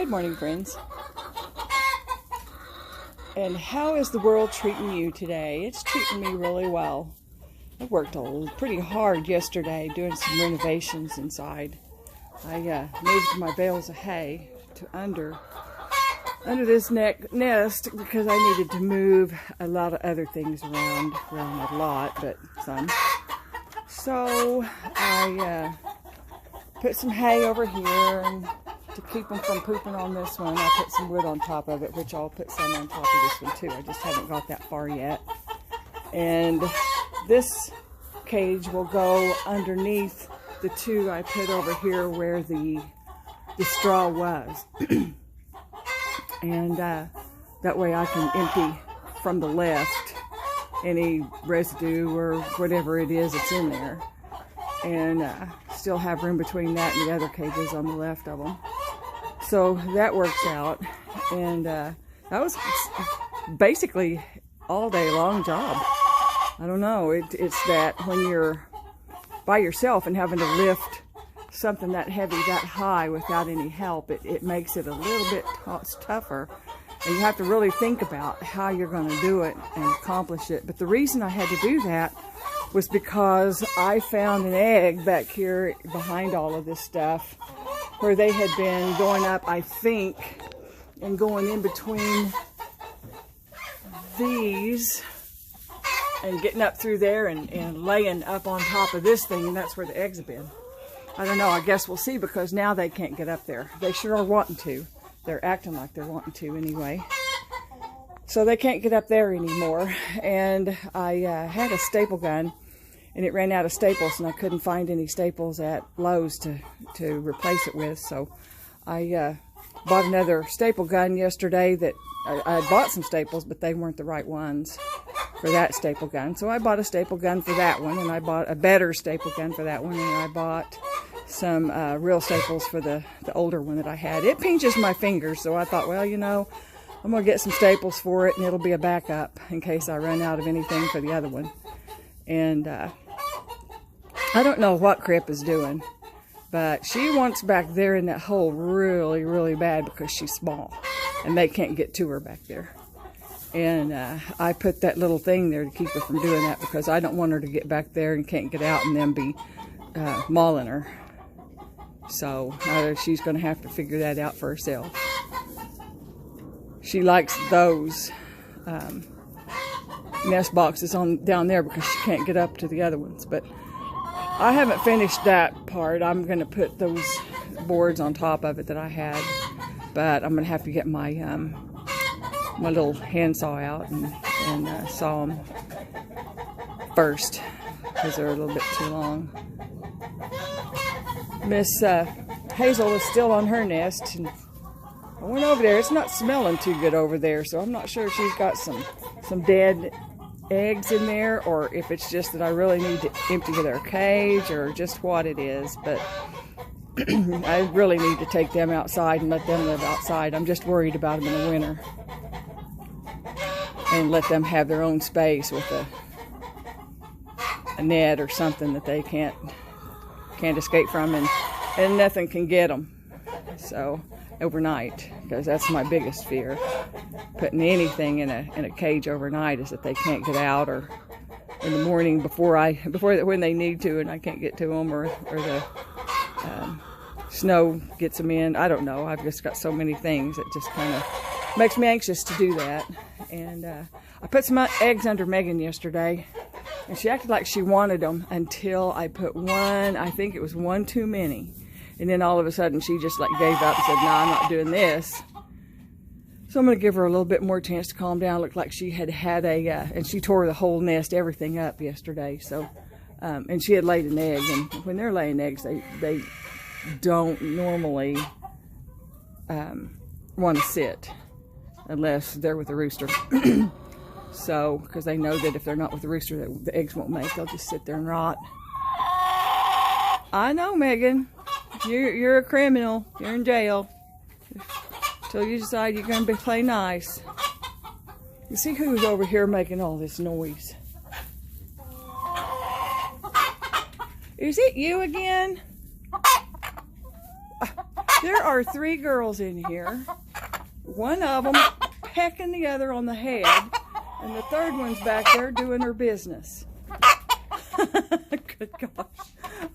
Good morning, friends. And how is the world treating you today? It's treating me really well. I worked pretty hard yesterday doing some renovations inside. I moved my bales of hay to under this nest because I needed to move a lot of other things around. Well, not a lot, but some. So I put some hay over here, and to keep them from pooping on this one, I put some wood on top of it, which I'll put some on top of this one too. I just haven't got that far yet. And this cage will go underneath the two I put over here where the straw was. And that way I can empty from the left any residue or whatever it is that's in there. And still have room between that and the other cages on the left of them. So that works out. And that was basically all day long job. I don't know. It's that when you're by yourself and having to lift something that heavy, that high without any help, it makes it a little bit tougher. And you have to really think about how you're going to do it and accomplish it. But the reason I had to do that was because I found an egg back here behind all of this stuff where they had been going up, I think, and going in between these and getting up through there and laying up on top of this thing, and that's where the eggs have been. I don't know, I guess we'll see, because now they can't get up there. They sure are wanting to. They're acting like they're wanting to anyway. So they can't get up there anymore. And I had a staple gun, and it ran out of staples, and I couldn't find any staples at Lowe's to replace it with. So I bought another staple gun yesterday that I bought some staples, but they weren't the right ones for that staple gun. So I bought a staple gun for that one, and I bought a better staple gun for that one, and I bought some real staples for the older one that I had. It pinches my fingers, so I thought, well, you know, I'm going to get some staples for it, and it'll be a backup in case I run out of anything for the other one. And I don't know what Crip is doing, but she wants back there in that hole really, really bad because she's small, and they can't get to her back there. And I put that little thing there to keep her from doing that, because I don't want her to get back there and can't get out and then be mauling her. So she's going to have to figure that out for herself. She likes those nest boxes down there because she can't get up to the other ones. But I haven't finished that part. I'm going to put those boards on top of it that I had. But I'm going to have to get my my little handsaw out and saw them first, because they're a little bit too long. Miss Hazel is still on her nest, and I went over there. It's not smelling too good over there, so I'm not sure if she's got some dead eggs in there, or if it's just that I really need to empty their cage, or just what it is. But I really need to take them outside and let them live outside. I'm just worried about them in the winter, and let them have their own space with a net or something that they can't escape from, and nothing can get them. So overnight, because that's my biggest fear, putting anything in a cage overnight, is that they can't get out, or in the morning when they need to and I can't get to them, or the snow gets them in. I don't know. I've just got so many things that just kind of makes me anxious to do that. And I put some eggs under Megan yesterday, and she acted like she wanted them until I put one, I think it was one too many. And then all of a sudden she just like gave up and said, "No, I'm not doing this." So I'm going to give her a little bit more chance to calm down. It looked like she had and she tore the whole nest, everything up yesterday. So, and she had laid an egg, and when they're laying eggs, they don't normally want to sit unless they're with a rooster. So, because they know that if they're not with the rooster, the eggs won't make. They'll just sit there and rot. I know, Megan. You're a criminal. You're in jail. Till you decide you're going to play nice. You see who's over here making all this noise? Is it you again? There are 3 girls in here. One of them pecking the other on the head, and the third one's back there doing her business. Good gosh.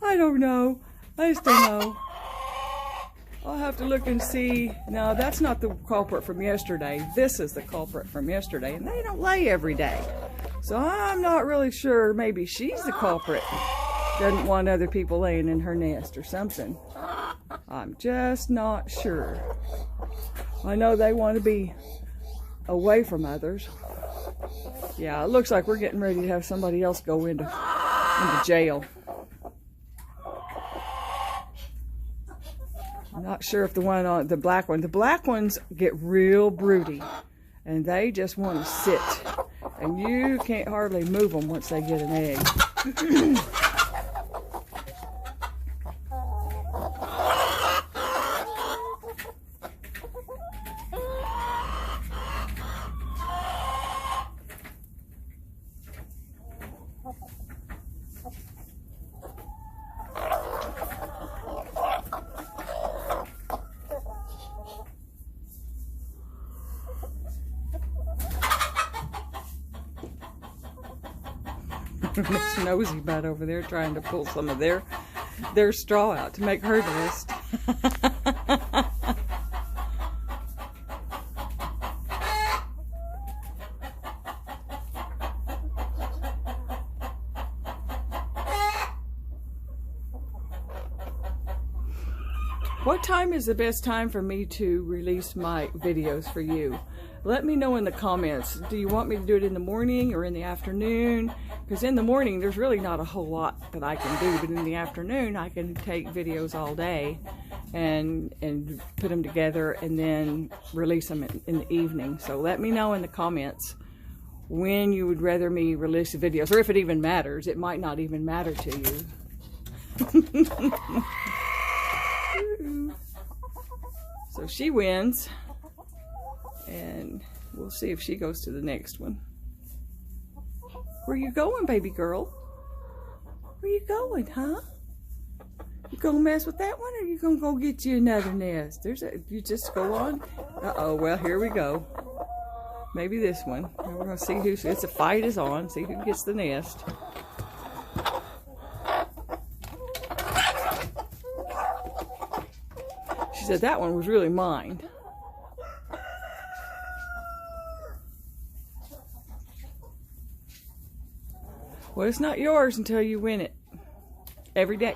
I don't know. I just don't know. I'll have to look and see. No, that's not the culprit from yesterday. This is the culprit from yesterday, and they don't lay every day. So I'm not really sure. Maybe she's the culprit. Doesn't want other people laying in her nest or something. I'm just not sure. I know they want to be away from others. Yeah, it looks like we're getting ready to have somebody else go into jail. I'm not sure if the black ones get real broody, and they just want to sit, and you can't hardly move them once they get an egg. Miss Nosy Butt over there trying to pull some of their straw out to make her nest. What time is the best time for me to release my videos for you? Let me know in the comments. Do you want me to do it in the morning or in the afternoon? Because in the morning, there's really not a whole lot that I can do. But in the afternoon, I can take videos all day and put them together and then release them in the evening. So let me know in the comments when you would rather me release the videos. Or if it even matters. It might not even matter to you. So she wins. And we'll see if she goes to the next one. Where you going, baby girl? Where you going, huh? You gonna mess with that one, or you gonna go get you another nest? You just go on. Uh-oh, well, here we go. Maybe this one. We're gonna see it's a fight is on. See who gets the nest. She said that one was really mine. Well, it's not yours until you win it. Every day.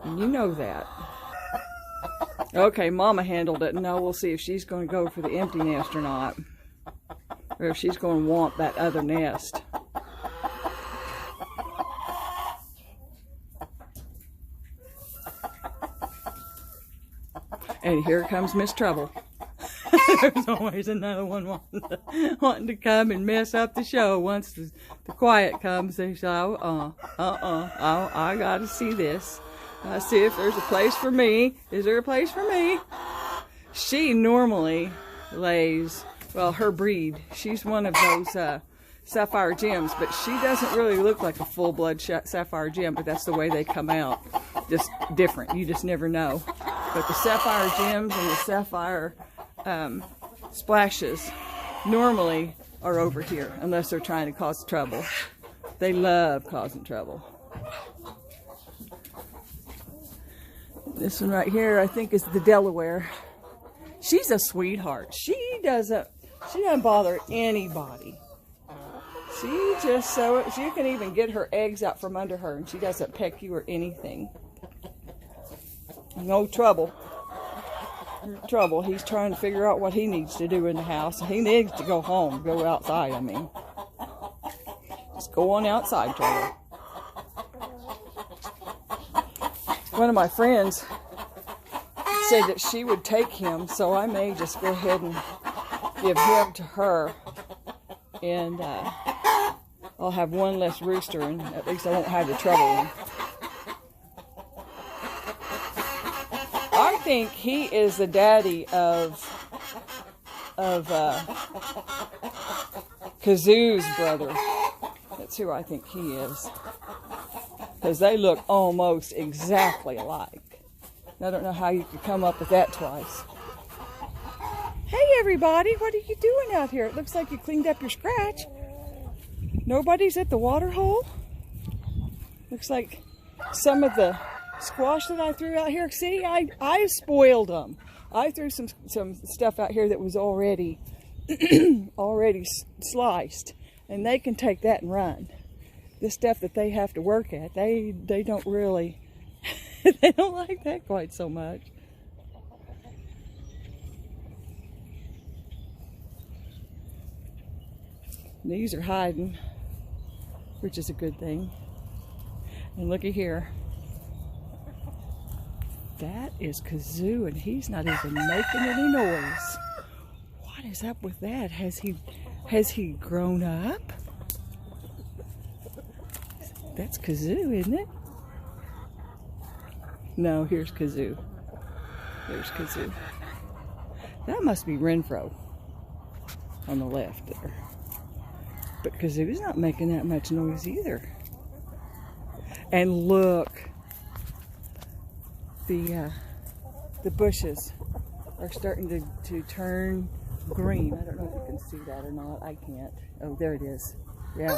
And you know that. Okay, Mama handled it. Now we'll see if she's going to go for the empty nest or not. Or if she's going to want that other nest. And here comes Miss Trouble. There's always another one wanting to come and mess up the show. Once the quiet comes, they say, I gotta see this. I see if there's a place for me. Is there a place for me? She normally lays, well, her breed. She's one of those sapphire gems, but she doesn't really look like a full-blood sapphire gem, but that's the way they come out. Just different. You just never know. But the sapphire gems and the sapphire splashes normally are over here, unless they're trying to cause trouble. They love causing trouble. This one right here, I think, is the Delaware. She's a sweetheart. She doesn't bother anybody. She can even get her eggs out from under her, and she doesn't peck you or anything. No trouble. Trouble. He's trying to figure out what he needs to do in the house. He needs to go home, go outside, I mean. Just go on outside, Trouble. One of my friends said that she would take him, so I may just go ahead and give him to her, and I'll have one less rooster, and at least I won't have the trouble one. I think he is the daddy of Kazoo's brother. That's who I think he is. Because they look almost exactly alike. And I don't know how you could come up with that twice. Hey everybody, what are you doing out here? It looks like you cleaned up your scratch. Nobody's at the water hole. Looks like some of the squash that I threw out here. See, I spoiled them. I threw some stuff out here that was already already sliced, and they can take that and run. The stuff that they have to work at, they don't really they don't like that quite so much. These are hiding, which is a good thing. And looky here. That is Kazoo, and he's not even making any noise. What is up with that? Has he grown up? That's Kazoo, isn't it? No, here's Kazoo. There's Kazoo. That must be Renfro on the left there. But Kazoo's not making that much noise either. And look, the bushes are starting to turn green. I don't know if you can see that or not. I can't. Oh, there it is. Yeah.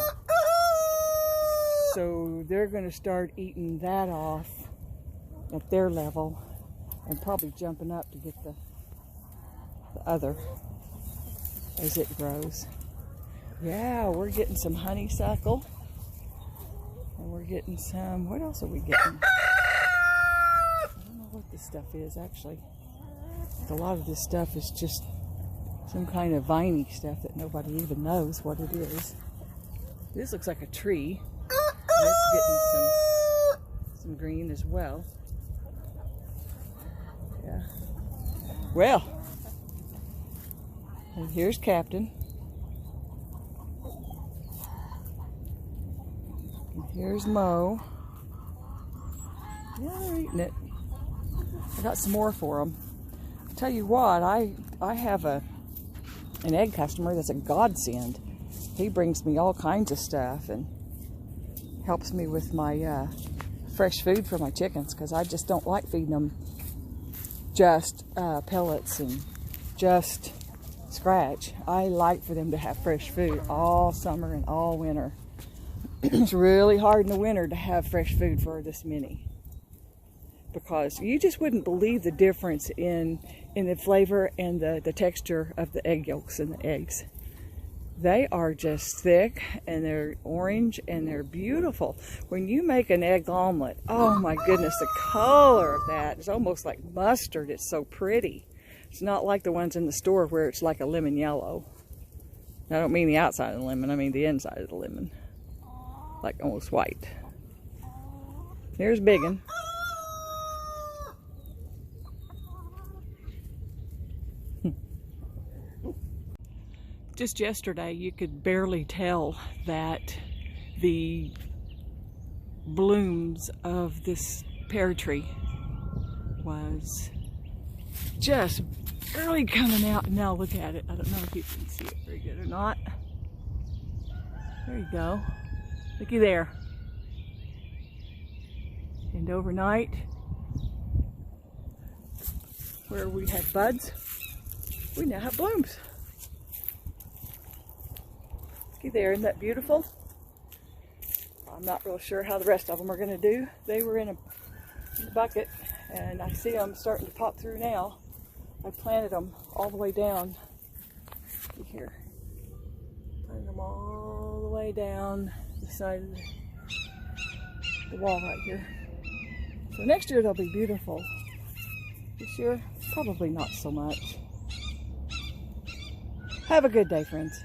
So they're going to start eating that off at their level and probably jumping up to get the other as it grows. Yeah, we're getting some honeysuckle. And we're getting some, what else are we getting? I don't know what this stuff is actually. A lot of this stuff is just some kind of viney stuff that nobody even knows what it is. This looks like a tree. It's getting some green as well. Yeah. Well, and here's Captain. And here's Mo. Yeah, they're eating it. I got some more for them. I'll tell you what, I have an egg customer that's a godsend. He brings me all kinds of stuff and helps me with my fresh food for my chickens, because I just don't like feeding them just pellets and just scratch. I like for them to have fresh food all summer and all winter. It's really hard in the winter to have fresh food for this many, because you just wouldn't believe the difference in the flavor and the texture of the egg yolks and the eggs. They are just thick, and they're orange, and they're beautiful. When you make an egg omelet, oh my goodness, the color of that is almost like mustard. It's so pretty. It's not like the ones in the store where it's like a lemon yellow. I don't mean the outside of the lemon, I mean the inside of the lemon. Like almost white. There's Biggin. Just yesterday, you could barely tell that the blooms of this pear tree was just barely coming out. And now look at it. I don't know if you can see it very good or not. There you go. Looky there. And overnight, where we had buds, we now have blooms. See there, isn't that beautiful? I'm not real sure how the rest of them are going to do. They were in a bucket, and I see them starting to pop through now. I planted them all the way down. See here. Planted them all the way down the side of the wall right here. So next year they'll be beautiful. This year, probably not so much. Have a good day, friends.